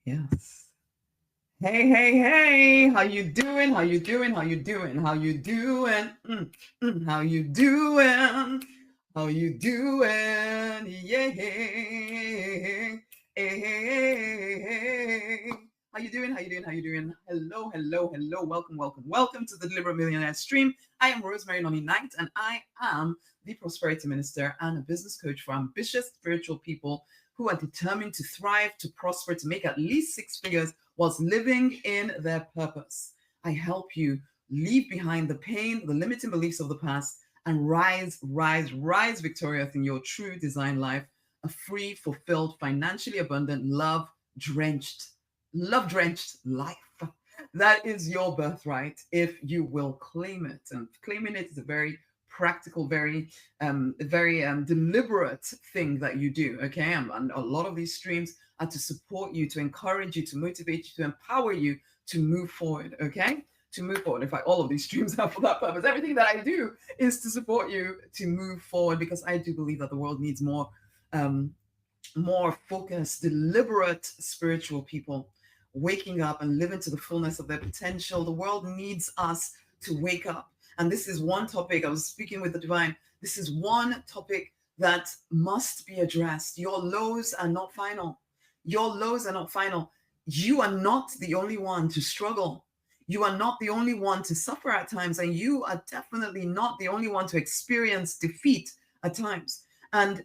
Yes. Hey, hey, hey. How you doing? How you doing? How you doing? How you doing? How you doing? How you doing? Yeah. Hey, hey. How you doing? How you doing? How you doing? Hello, hello, hello. Welcome, welcome, welcome to the Deliberate Millionaire Stream. I am Rosemary Noni Knight, and I am the Prosperity Minister and a business coach for ambitious spiritual people who are determined to thrive, to prosper, to make at least six figures whilst living in their purpose. I help you leave behind the pain, the limiting beliefs of the past, and rise victorious in your true design life, a free, fulfilled, financially abundant, love drenched life. That is your birthright if you will claim it. And claiming it is a very practical, very deliberate thing that you do. Okay, and a lot of these streams are to support you, to encourage you, to motivate you, to empower you to move forward. Okay, to move forward. In fact, all of these streams are for that purpose. Everything that I do is to support you to move forward because I do believe that the world needs um, more focused, deliberate spiritual people waking up and living to the fullness of their potential. The world needs us to wake up. And this is one topic. I was speaking with the divine. This is one topic that must be addressed. Your lows are not final. Your lows are not final. You are not the only one to struggle. You are not the only one to suffer at times. And you are definitely not the only one to experience defeat at times. And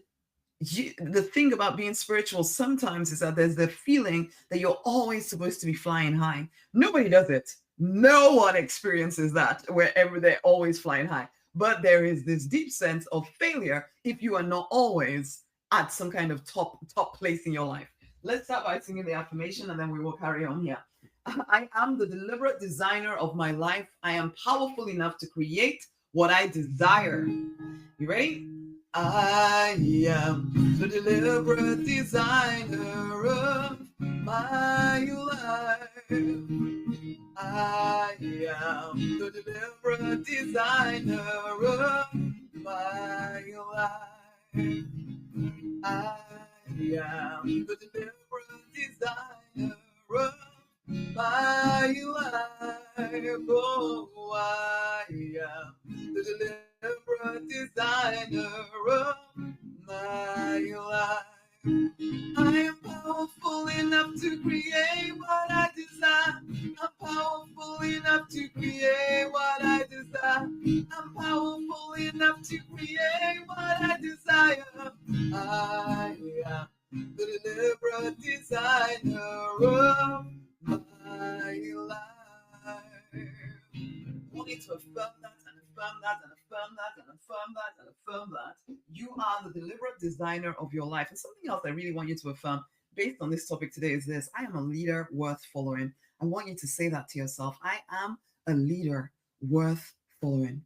the thing about being spiritual sometimes is that there's the feeling that you're always supposed to be flying high. Nobody does it. No one experiences that wherever they're always flying high. But there is this deep sense of failure if you are not always at some kind of top place in your life. Let's start by singing the affirmation and then we will carry on here. I am the deliberate designer of my life. I am powerful enough to create what I desire. You ready? I am the deliberate designer of my life. I am the deliberate designer of my life. I am the deliberate designer of my life. Oh, I am the deliberate designer of my life. I am powerful enough to create what I desire. I'm powerful enough to create what I desire. I'm powerful enough to create what I desire. I am the deliberate designer of my life. I want you to affirm that and affirm that and affirm that and affirm that and affirm that. You are the deliberate designer of your life. And something else I really want you to affirm based on this topic today is this: I am a leader worth following. I want you to say that to yourself. I am a leader worth following.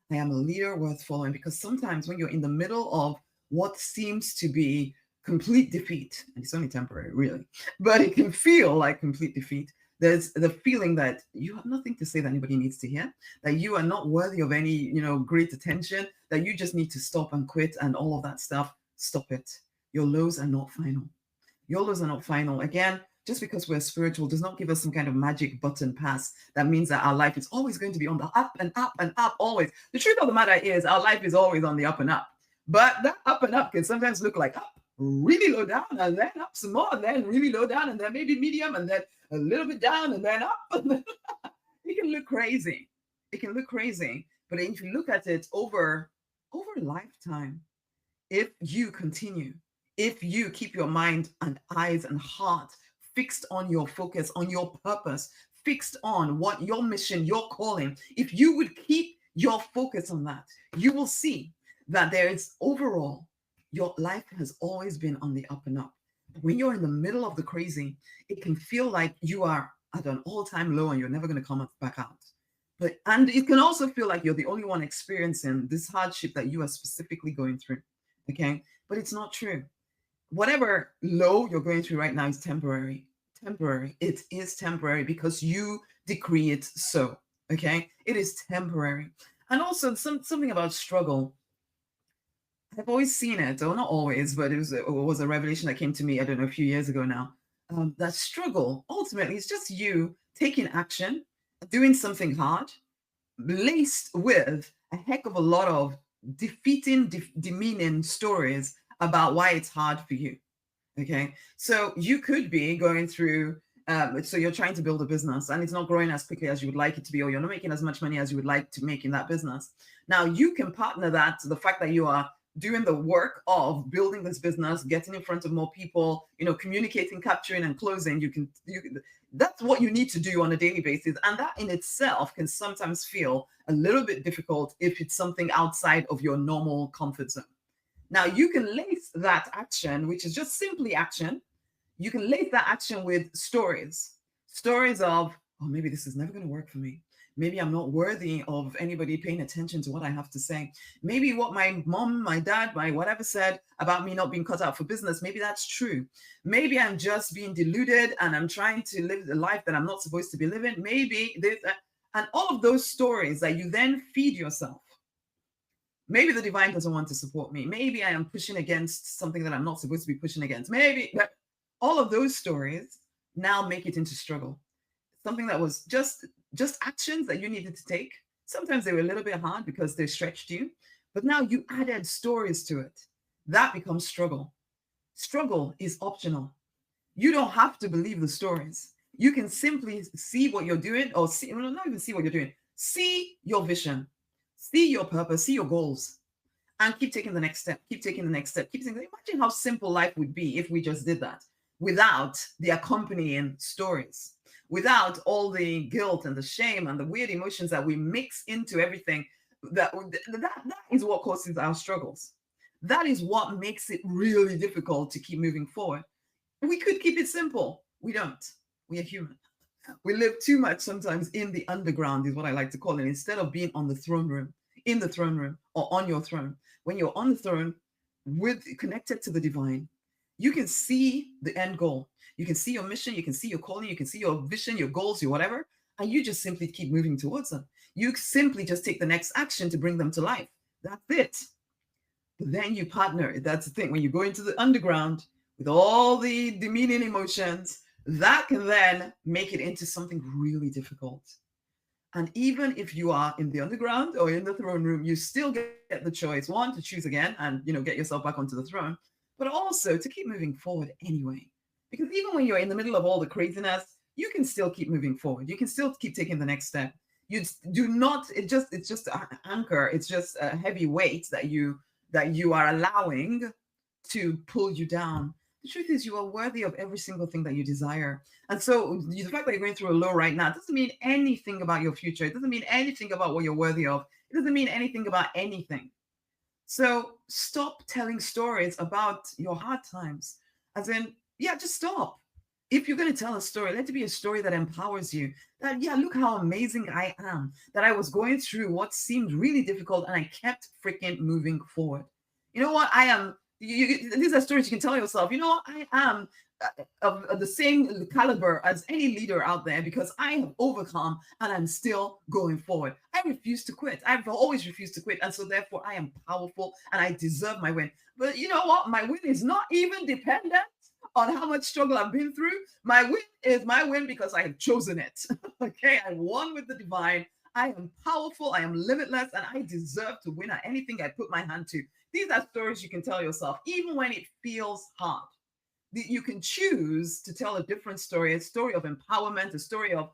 I am a leader worth following, because sometimes when you're in the middle of what seems to be complete defeat, and it's only temporary, really, but it can feel like complete defeat. There's the feeling that you have nothing to say that anybody needs to hear, that you are not worthy of any, great attention, that you just need to stop and quit and all of that stuff. Stop it. Your lows are not final. Your lows are not final. Again, just because we're spiritual does not give us some kind of magic button pass that means that our life is always going to be on the up and up and up, always. The truth of the matter is our life is always on the up and up. But that up and up can sometimes look like up, really low down, and then up some more, and then really low down, and then maybe medium, and then a little bit down, and then up. And then it can look crazy. It can look crazy. But if you look at it over a lifetime, if you continue, if you keep your mind and eyes and heart fixed on your focus, on your purpose, fixed on what your mission, your calling, if you would keep your focus on that, you will see that there is overall, your life has always been on the up and up. When you're in the middle of the crazy, it can feel like you are at an all-time low and you're never going to come back out. And it can also feel like you're the only one experiencing this hardship that you are specifically going through. Okay, but it's not true. Whatever low you're going through right now is temporary. Temporary. It is temporary because you decree it so. Okay, it is temporary. And also something about struggle. I've always seen it, or not always, but it was a revelation that came to me, I don't know, a few years ago now. that struggle ultimately is just you taking action, doing something hard, laced with a heck of a lot of defeating, demeaning stories about why it's hard for you. Okay. So you could be going through, so you're trying to build a business and it's not growing as quickly as you would like it to be, or you're not making as much money as you would like to make in that business. Now you can partner that to the fact that you are doing the work of building this business, getting in front of more people, communicating, capturing, and closing. That's what you need to do on a daily basis. And that in itself can sometimes feel a little bit difficult if it's something outside of your normal comfort zone. Now, you can lace that action, which is just simply action. You can lace that action with stories of, oh, maybe this is never going to work for me. Maybe I'm not worthy of anybody paying attention to what I have to say. Maybe what my mom, my dad, my whatever said about me not being cut out for business, maybe that's true. Maybe I'm just being deluded and I'm trying to live the life that I'm not supposed to be living. Maybe this, and all of those stories that you then feed yourself. Maybe the divine doesn't want to support me. Maybe I am pushing against something that I'm not supposed to be pushing against. Maybe all of those stories now make it into struggle. Something that was just actions that you needed to take. Sometimes they were a little bit hard because they stretched you, but now you added stories to it. That becomes struggle. Struggle is optional. You don't have to believe the stories. You can simply see what you're doing, or see, not even see what you're doing. See your vision. See your purpose, see your goals, and keep taking the next step. Keep taking the next step. Keep thinking. Imagine how simple life would be if we just did that without the accompanying stories, without all the guilt and the shame and the weird emotions that we mix into everything. That is what causes our struggles. That is what makes it really difficult to keep moving forward. We could keep it simple. We don't. We are human. We live too much sometimes in the underground, is what I like to call it, instead of being on the throne room, in the throne room, or on your throne. When you're on the throne, connected to the divine, you can see the end goal. You can see your mission, you can see your calling, you can see your vision, your goals, your whatever, and you just simply keep moving towards them. You simply just take the next action to bring them to life. That's it. But then you partner. That's the thing. When you go into the underground with all the demeaning emotions, that can then make it into something really difficult. And even if you are in the underground or in the throne room, you still get the choice, one, to choose again and get yourself back onto the throne, but also to keep moving forward anyway. Because even when you're in the middle of all the craziness, you can still keep moving forward. You can still keep taking the next step. You do not, it's just an anchor. It's just a heavy weight that you are allowing to pull you down. The truth is, you are worthy of every single thing that you desire. And so the fact that you're going through a low right now doesn't mean anything about your future. It doesn't mean anything about what you're worthy of. It doesn't mean anything about anything. So stop telling stories about your hard times. As in, yeah, just stop. If you're going to tell a story, let it be a story that empowers you. That, yeah, look how amazing I am. That I was going through what seemed really difficult and I kept freaking moving forward. You know what? I am. These are stories you can tell yourself. You know what? I am of the same caliber as any leader out there because I have overcome and I'm still going forward. I refuse to quit. I've always refused to quit. And so therefore I am powerful and I deserve my win. But you know what? My win is not even dependent on how much struggle I've been through. My win is my win because I have chosen it. Okay, I won with the divine. I am powerful, I am limitless, and I deserve to win at anything I put my hand to. These are stories you can tell yourself, even when it feels hard. You can choose to tell a different story, a story of empowerment, a story of,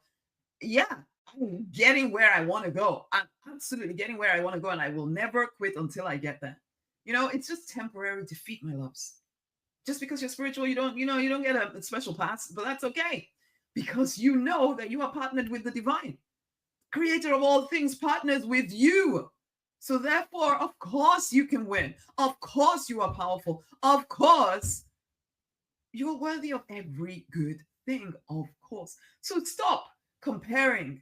yeah, I'm getting where I want to go. I'm absolutely getting where I want to go, and I will never quit until I get there. It's just temporary defeat, my loves. Just because you're spiritual, you don't get a special pass, but that's okay. Because you know that you are partnered with the divine. Creator of all things partners with you. So therefore, of course you can win. Of course you are powerful. Of course you're worthy of every good thing, of course. So stop comparing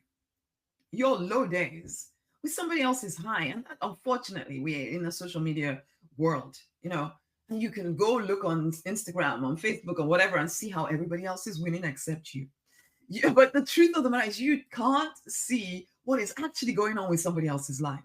your low days with somebody else's high. And that, unfortunately, we're in a social media world, and you can go look on Instagram, on Facebook, or whatever, and see how everybody else is winning except you. Yeah, but the truth of the matter is you can't see what is actually going on with somebody else's life.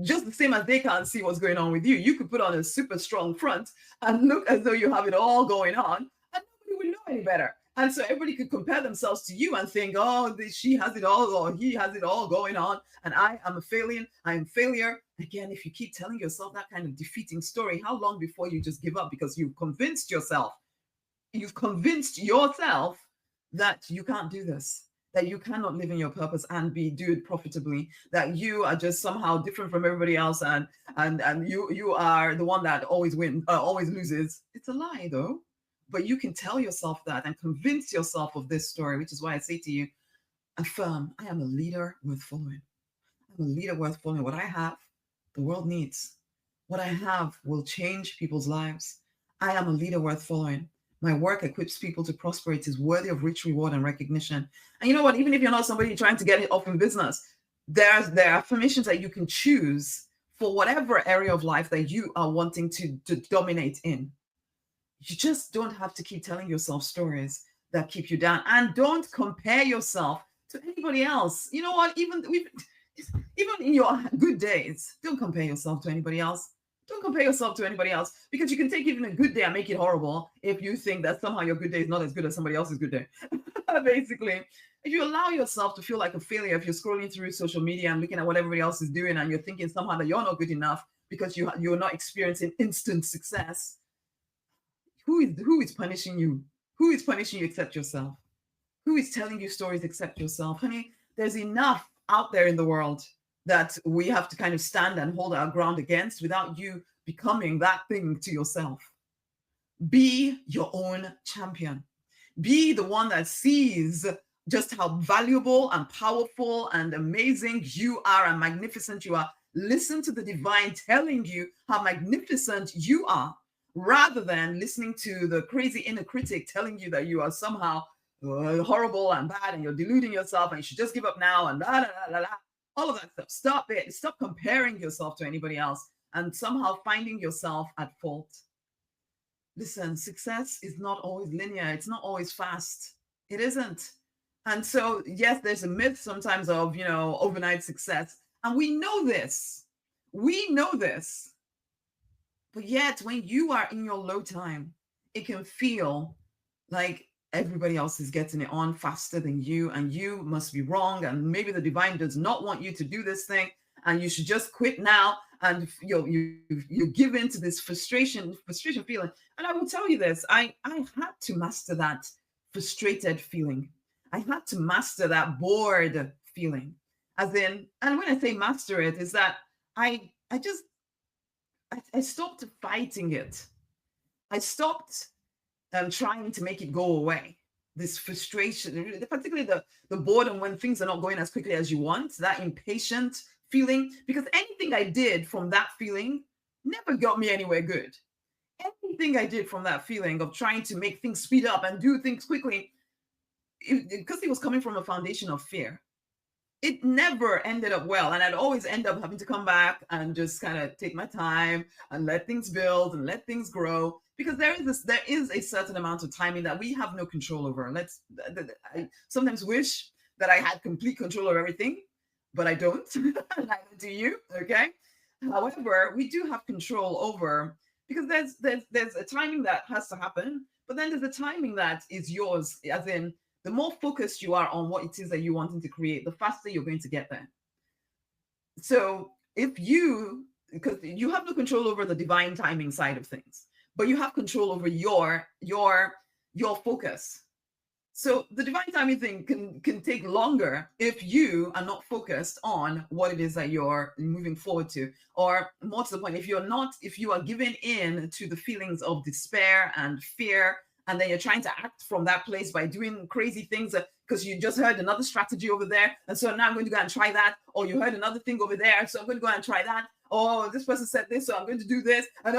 Just the same as they can't see what's going on with you. You could put on a super strong front and look as though you have it all going on, and nobody will know any better. And so everybody could compare themselves to you and think, oh, she has it all or he has it all going on. And I am a failure. I am failure. Again, if you keep telling yourself that kind of defeating story, how long before you just give up because you've convinced yourself that you can't do this, that you cannot live in your purpose and do it profitably, that you are just somehow different from everybody else, and you are the one that always loses. It's a lie, though. But you can tell yourself that and convince yourself of this story, which is why I say to you, affirm, I am a leader worth following. I'm a leader worth following. What I have, the world needs. What I have will change people's lives. I am a leader worth following. My work equips people to prosper. It is worthy of rich reward and recognition. And you know what? Even if you're not somebody trying to get it off in business, there are affirmations that you can choose for whatever area of life that you are wanting to dominate in. You just don't have to keep telling yourself stories that keep you down. And don't compare yourself to anybody else. You know what? Even in your good days, don't compare yourself to anybody else. Don't compare yourself to anybody else, because you can take even a good day and make it horrible if you think that somehow your good day is not as good as somebody else's good day. Basically, if you allow yourself to feel like a failure, if you're scrolling through social media and looking at what everybody else is doing and you're thinking somehow that you're not good enough because you're not experiencing instant success, who is punishing you? Who is punishing you except yourself? Who is telling you stories except yourself? Honey, there's enough out there in the world that we have to kind of stand and hold our ground against without you becoming that thing to yourself. Be your own champion. Be the one that sees just how valuable and powerful and amazing you are and magnificent you are. Listen to the divine telling you how magnificent you are, rather than listening to the crazy inner critic telling you that you are somehow horrible and bad and you're deluding yourself and you should just give up now and la la la la. All of that stuff. Stop it. Stop comparing yourself to anybody else and somehow finding yourself at fault. Listen, success is not always linear. It's not always fast. It isn't. And so, yes, there's a myth sometimes of, overnight success. And we know this. We know this. But yet, when you are in your low time, it can feel like everybody else is getting it on faster than you, and you must be wrong. And maybe the divine does not want you to do this thing, and you should just quit now. And you give in to this frustration feeling. And I will tell you this: I had to master that frustrated feeling. I had to master that bored feeling. As in, and when I say master it, is that I stopped fighting it. I stopped trying to make it go away. This frustration, particularly the boredom when things are not going as quickly as you want, that impatient feeling, because anything I did from that feeling never got me anywhere good. Anything I did from that feeling of trying to make things speed up and do things quickly, because it was coming from a foundation of fear, it never ended up well. And I'd always end up having to come back and just kind of take my time and let things build and let things grow, because there is a certain amount of timing that we have no control over. I sometimes wish that I had complete control of everything, but I don't. Neither do you. Okay. However, we do have control over, because there's a timing that has to happen, but then there's a timing that is yours, as in, the more focused you are on what it is that you're wanting to create, the faster you're going to get there. So because you have no control over the divine timing side of things, but you have control over your focus. So the divine timing thing can take longer if you are not focused on what it is that you're moving forward to. Or more to the point, if you are giving in to the feelings of despair and fear, and then you're trying to act from that place by doing crazy things because you just heard another strategy over there, and so now I'm going to go and try that. Or you heard another thing over there, so I'm going to go and try that. Oh, this person said this, so I'm going to do this. And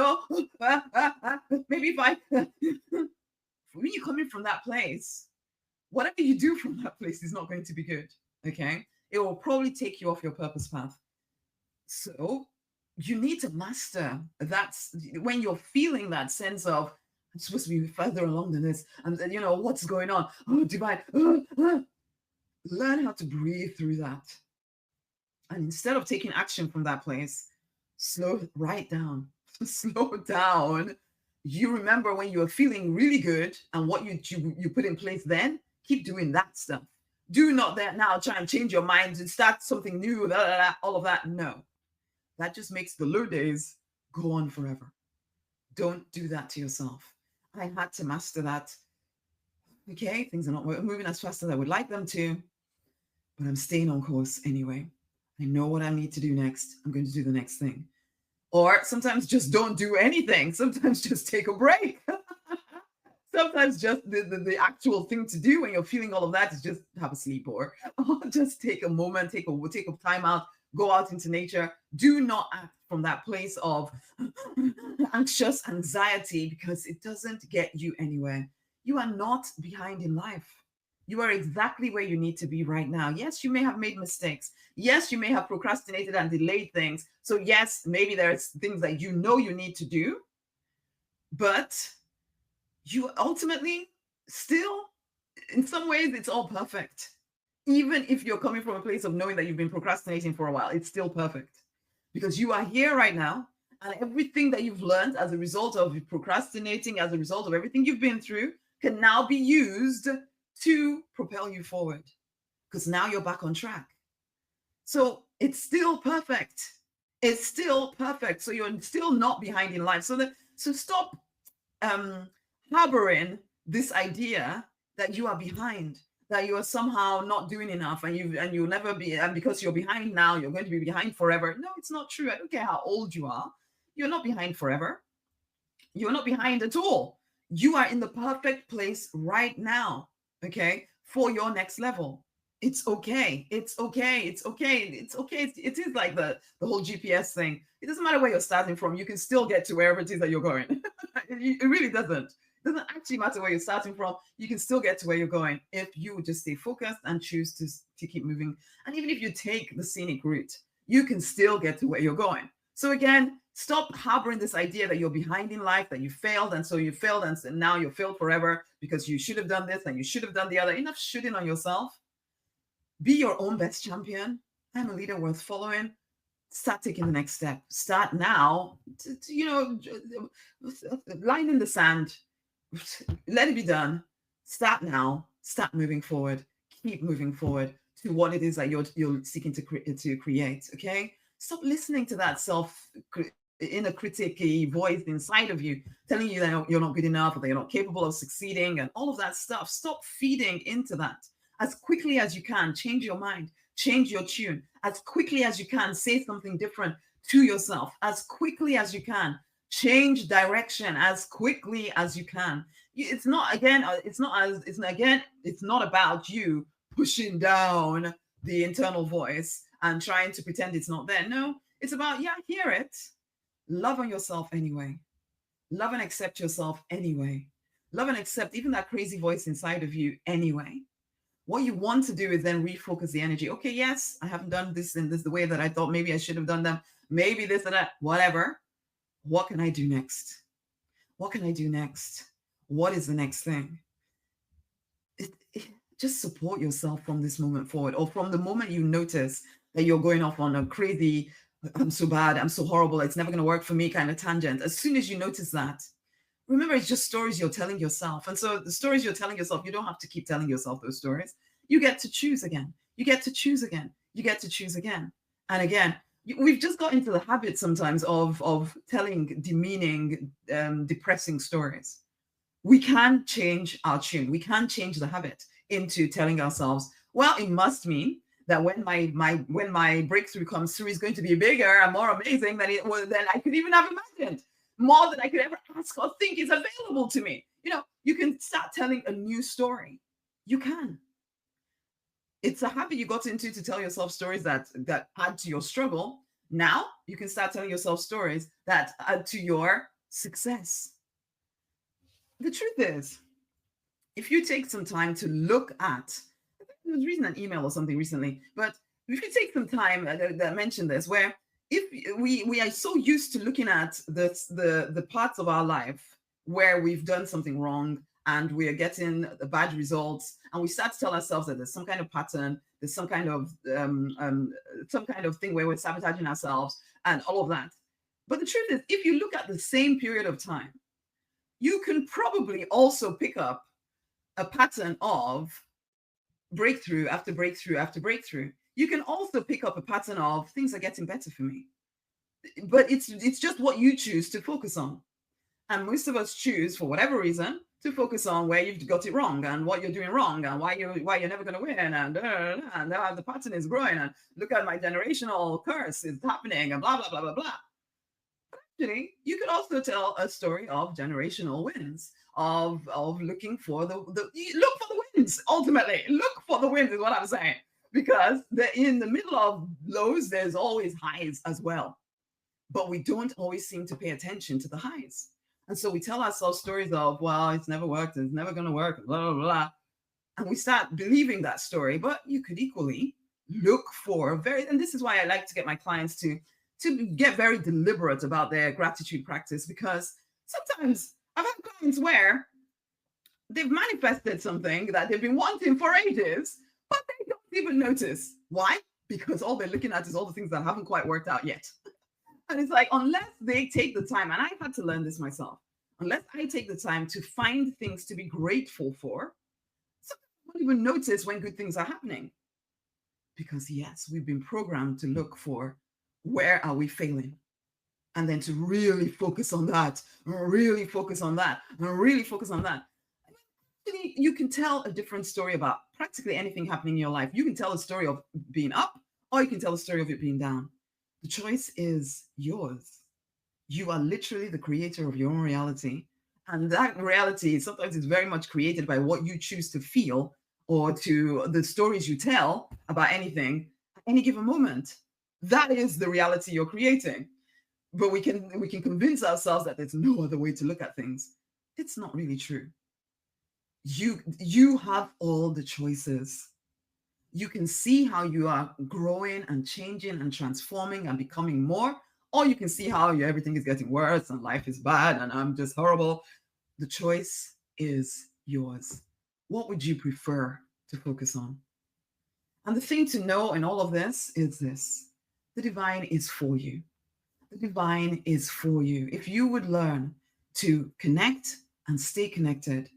maybe if I when you're coming from that place, whatever you do from that place is not going to be good. Okay, it will probably take you off your purpose path. So you need to master that. When you're feeling that sense of, I'm supposed to be further along than this, and what's going on? Oh, divine. Learn how to breathe through that. And instead of taking action from that place, slow right down. Slow down you remember when you were feeling really good and what you put in place then, keep doing that stuff. Do not that now try and change your mind and start something new, all of that. No, that just makes the low days go on forever. Don't do that to yourself. I had to master that. Okay, things are not moving as fast as I would like them to, but I'm staying on course anyway. I know what I need to do next. I'm going to do the next thing. Or sometimes just don't do anything. Sometimes just take a break. Sometimes just the actual thing to do when you're feeling all of that is just have a sleep, or just take a moment, take a time out, go out into nature. Do not act from that place of anxious anxiety, because it doesn't get you anywhere. You are not behind in life. You are exactly where you need to be right now. Yes, you may have made mistakes. Yes, you may have procrastinated and delayed things. So yes, maybe there's things that you know you need to do, but you ultimately still, in some ways, it's all perfect. Even if you're coming from a place of knowing that you've been procrastinating for a while, it's still perfect because you are here right now. And everything that you've learned as a result of procrastinating, as a result of everything you've been through, can now be used to propel you forward, because now you're back on track. So it's still perfect. It's still perfect. So you're still not behind in life. So stop harboring this idea that you are behind, that you are somehow not doing enough, and you'll never be, and because you're behind now, you're going to be behind forever. No, it's not true. I don't care how old you are. You're not behind forever. You're not behind at all. You are in the perfect place right now, okay, for your next level. It's okay. It's okay. It's okay. It's okay. It is like the whole GPS thing. It doesn't matter where you're starting from. You can still get to wherever it is that you're going. It really doesn't. It doesn't actually matter where you're starting from. You can still get to where you're going if you just stay focused and choose to keep moving. And even if you take the scenic route, you can still get to where you're going. So again, stop harboring this idea that you're behind in life, that you failed, and so you failed, and so now you're failed forever because you should have done this and you should have done the other. Enough shooting on yourself. Be your own best champion. I'm a leader worth following. Start taking the next step. Start now. Line in the sand. Let it be done. Start now. Start moving forward. Keep moving forward to what it is that you're seeking to create. Okay. Stop listening to that inner criticky voice inside of you telling you that you're not good enough, or that you're not capable of succeeding, and all of that stuff. Stop feeding into that. As quickly as you can, change your mind, change your tune. As quickly as you can, say something different to yourself. As quickly as you can, change direction. As quickly as you can. It's not about you pushing down the internal voice and trying to pretend it's not there. No, it's about, yeah, hear it. Love on yourself anyway. Love and accept yourself anyway. Love and accept even that crazy voice inside of you anyway. What you want to do is then refocus the energy. Okay, yes, I haven't done this in this the way that I thought maybe I should have done them. Maybe this or that, whatever. What can I do next? What can I do next? What is the next thing? Just support yourself from this moment forward, or from the moment you notice that you're going off on a crazy, I'm so bad, I'm so horrible, it's never going to work for me kind of tangent. As soon as you notice that, remember, it's just stories you're telling yourself. And so the stories you're telling yourself, you don't have to keep telling yourself those stories. You get to choose again. You get to choose again. You get to choose again. And again, we've just got into the habit sometimes of telling demeaning, depressing stories. We can change our tune. We can change the habit into telling ourselves, well, it must mean that when my breakthrough comes through, is going to be bigger and more amazing than I could even have imagined. More than I could ever ask or think is available to me. You can start telling a new story. You can. It's a habit you got into to tell yourself stories that add to your struggle. Now you can start telling yourself stories that add to your success. The truth is, if you take some time to look at, I was reading an email or something recently, but if you take some time, that mentioned this, where if we are so used to looking at the parts of our life where we've done something wrong and we are getting the bad results, and we start to tell ourselves that there's some kind of pattern, there's some kind of thing where we're sabotaging ourselves and all of that. But the truth is, if you look at the same period of time you can probably also pick up a pattern of breakthrough after breakthrough after breakthrough. You can also pick up a pattern of things are getting better for me. But it's just what you choose to focus on. And most of us choose, for whatever reason, to focus on where you've got it wrong and what you're doing wrong and why you're never going to win and the pattern is growing and look at my generational curse is happening and blah blah blah blah blah. Actually, you could also tell a story of generational wins, of looking for look for the wins. Ultimately, look for the wins is what I'm saying, because in the middle of lows, there's always highs as well, but we don't always seem to pay attention to the highs. And so we tell ourselves stories of, well, it's never worked, it's never going to work, blah, blah, blah. And we start believing that story. But you could equally look for and this is why I like to get my clients to get very deliberate about their gratitude practice, because sometimes I've had clients where they've manifested something that they've been wanting for ages, but they don't even notice. Why? Because all they're looking at is all the things that haven't quite worked out yet. And it's like, unless they take the time, and I've had to learn this myself, unless I take the time to find things to be grateful for, sometimes I won't even notice when good things are happening. Because yes, we've been programmed to look for where are we failing, and then to really focus on that, really focus on that, and really focus on that. Actually, you can tell a different story about practically anything happening in your life. You can tell a story of being up, or you can tell a story of it being down. The choice is yours. You are literally the creator of your own reality. And that reality sometimes is very much created by what you choose to feel or to the stories you tell about anything at any given moment. That is the reality you're creating. But we can convince ourselves that there's no other way to look at things. It's not really true. You have all the choices. You can see how you are growing and changing and transforming and becoming more, or you can see how everything is getting worse and life is bad and I'm just horrible. The choice is yours. What would you prefer to focus on? And the thing to know in all of this is this: the divine is for you. The divine is for you. If you would learn to connect and stay connected,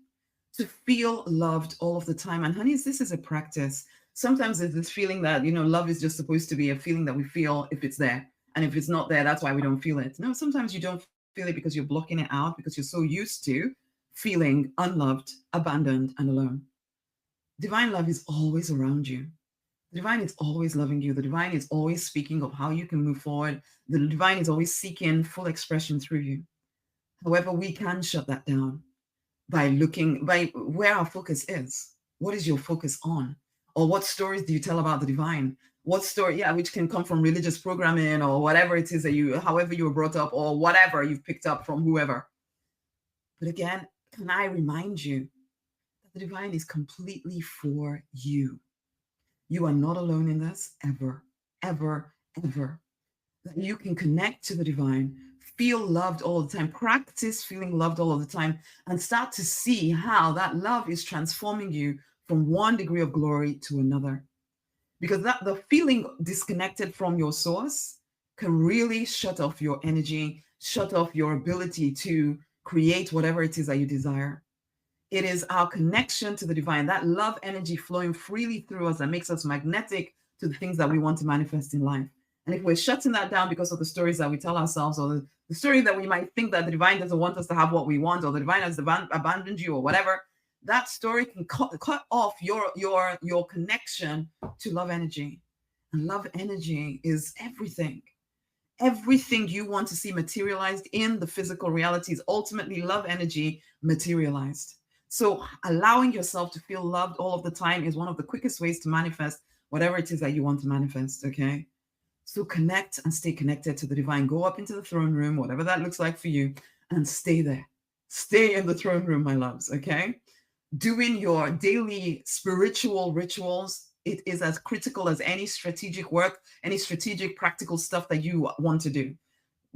to feel loved all of the time. And honeys, this is a practice. Sometimes there's this feeling that, love is just supposed to be a feeling that we feel if it's there. And if it's not there, that's why we don't feel it. No, sometimes you don't feel it because you're blocking it out, because you're so used to feeling unloved, abandoned, and alone. Divine love is always around you. The divine is always loving you. The divine is always speaking of how you can move forward. The divine is always seeking full expression through you. However, we can shut that down by looking by where our focus is. What is your focus on? Or what stories do you tell about the divine? What story, which can come from religious programming or whatever it is that however you were brought up, or whatever you've picked up from whoever. But again, can I remind you that the divine is completely for you. You are not alone in this, ever, ever, ever. That you can connect to the divine, feel loved all the time, practice feeling loved all of the time, and start to see how that love is transforming you from one degree of glory to another. Because the feeling disconnected from your source can really shut off your energy, shut off your ability to create whatever it is that you desire. It is our connection to the divine, that love energy flowing freely through us, that makes us magnetic to the things that we want to manifest in life. And if we're shutting that down because of the stories that we tell ourselves, or the story that we might think that the divine doesn't want us to have what we want, or the divine has abandoned you, or whatever, that story can cut off your connection to love energy. And love energy is everything. Everything you want to see materialized in the physical reality is ultimately love energy materialized. So allowing yourself to feel loved all of the time is one of the quickest ways to manifest whatever it is that you want to manifest, okay? So connect and stay connected to the divine. Go up into the throne room, whatever that looks like for you, and stay there. Stay in the throne room, my loves, okay? Doing your daily spiritual rituals, it is as critical as any strategic work, any strategic practical stuff that you want to do.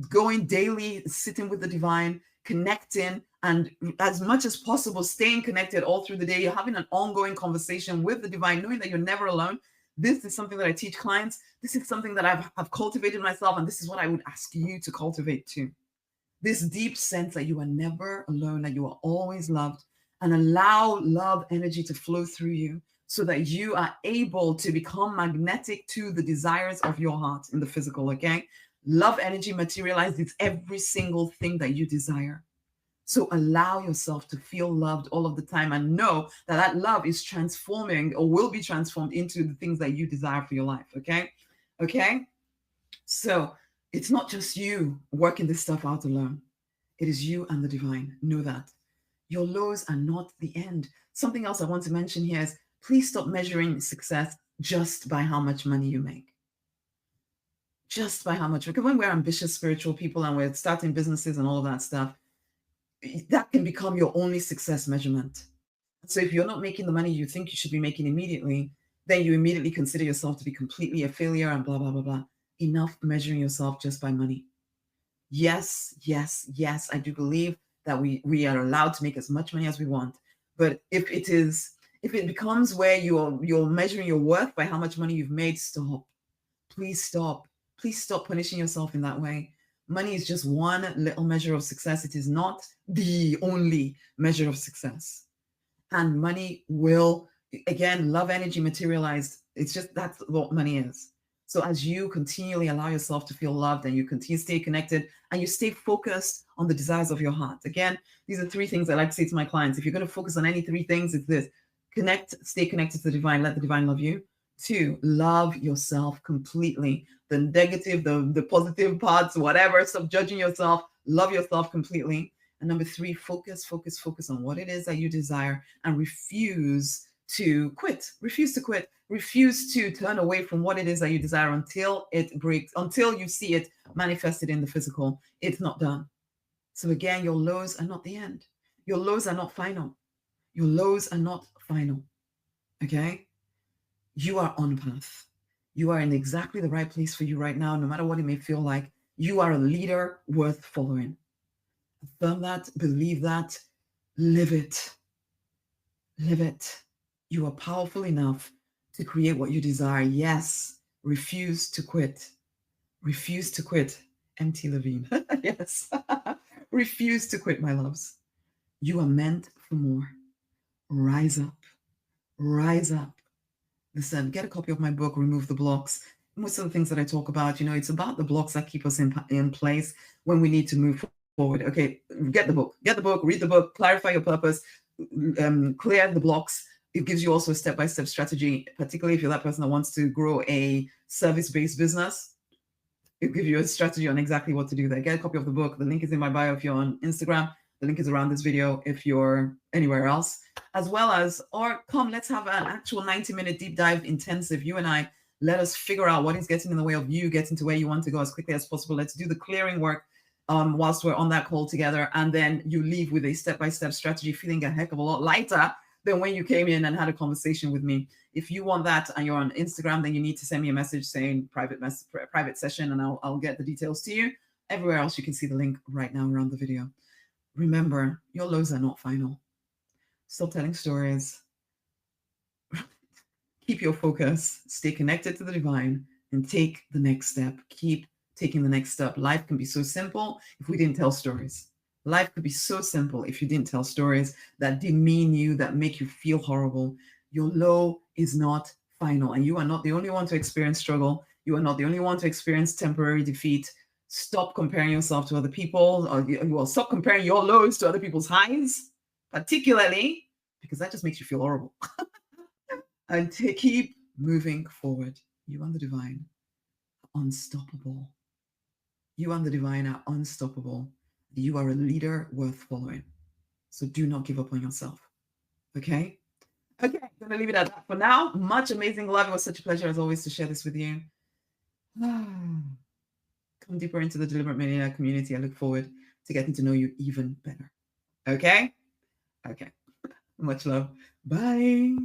Going daily, sitting with the divine, connecting, and as much as possible, staying connected all through the day. You're having an ongoing conversation with the divine, knowing that you're never alone. This is something that I teach clients. This is something that I've cultivated myself, and this is what I would ask you to cultivate too. this deep sense that you are never alone, that you are always loved, and allow love energy to flow through you so that you are able to become magnetic to the desires of your heart in the physical, okay? Love energy materializes every single thing that you desire. So allow yourself to feel loved all of the time and know that that love is transforming or will be transformed into the things that you desire for your life, okay? Okay? So it's not just you working this stuff out alone. It is you and the divine. Know that. Your lows are not the end. Something else I want to mention here is please stop measuring success just by how much money you make. Just by how much. Because when we're ambitious spiritual people and we're starting businesses and all of that stuff, that can become your only success measurement. So if you're not making the money you think you should be making immediately, then you immediately consider yourself to be completely a failure and blah, blah, blah, blah. Enough measuring yourself just by money. Yes, yes, yes, I do believe that we are allowed to make as much money as we want. But if it becomes where you're measuring your worth by how much money you've made, stop. Please stop. Please stop punishing yourself in that way. Money is just one little measure of success. It is not the only measure of success. And money will, again, love energy materialized. It's just that's what money is. So as you continually allow yourself to feel loved and you continue to stay connected and you stay focused on the desires of your heart. Again, these are three things I like to say to my clients. If you're going to focus on any three things, it's this: stay connected to the divine, let the divine love you. 2, love yourself completely. The negative, the positive parts, whatever, stop judging yourself, love yourself completely. And number 3, focus on what it is that you desire and refuse to quit. Refuse to quit. Refuse to turn away from what it is that you desire until it breaks, until you see it manifested in the physical. It's not done. So again, your lows are not the end. Your lows are not final. Your lows are not final. Okay? You are on path. You are in exactly the right place for you right now, no matter what it may feel like. You are a leader worth following. Affirm that, believe that, live it. Live it. You are powerful enough to create what you desire. Yes, refuse to quit. Refuse to quit. MT Levine. Yes. Refuse to quit, my loves. You are meant for more. Rise up. Rise up. Listen, get a copy of my book, Remove the Blocks. Most of the things that I talk about, it's about the blocks that keep us in place when we need to move forward. Okay, get the book, read the book, clarify your purpose, clear the blocks. It gives you also a step-by-step strategy, particularly if you're that person that wants to grow a service-based business. It'll give you a strategy on exactly what to do there. Get a copy of the book. The link is in my bio if you're on Instagram. The link is around this video if you're anywhere else, as well as, or come, let's have an actual 90-minute deep dive intensive. You and I, let us figure out what is getting in the way of you getting to where you want to go as quickly as possible. Let's do the clearing work whilst we're on that call together. And then you leave with a step-by-step strategy, feeling a heck of a lot lighter than when you came in and had a conversation with me. If you want that and you're on Instagram, then you need to send me a message saying private session, and I'll get the details to you. Everywhere else, you can see the link right now around the video. Remember, your lows are not final. Stop telling stories. Keep your focus. Stay connected to the divine and take the next step. Keep taking the next step. Life can be so simple if we didn't tell stories. Life could be so simple if you didn't tell stories that demean you, that make you feel horrible. Your low is not final, and you are not the only one to experience struggle. You are not the only one to experience temporary defeat. Stop comparing yourself to other people, or stop comparing your lows to other people's highs, particularly because that just makes you feel horrible. And keep moving forward. You and the divine are unstoppable. You and the divine are unstoppable. You are a leader worth following. So do not give up on yourself. Okay? Okay, I'm going to leave it at that for now. Much amazing love. It was such a pleasure, as always, to share this with you. Come deeper into the Deliberate Millionaire community. I look forward to getting to know you even better. Okay? Okay. Much love. Bye.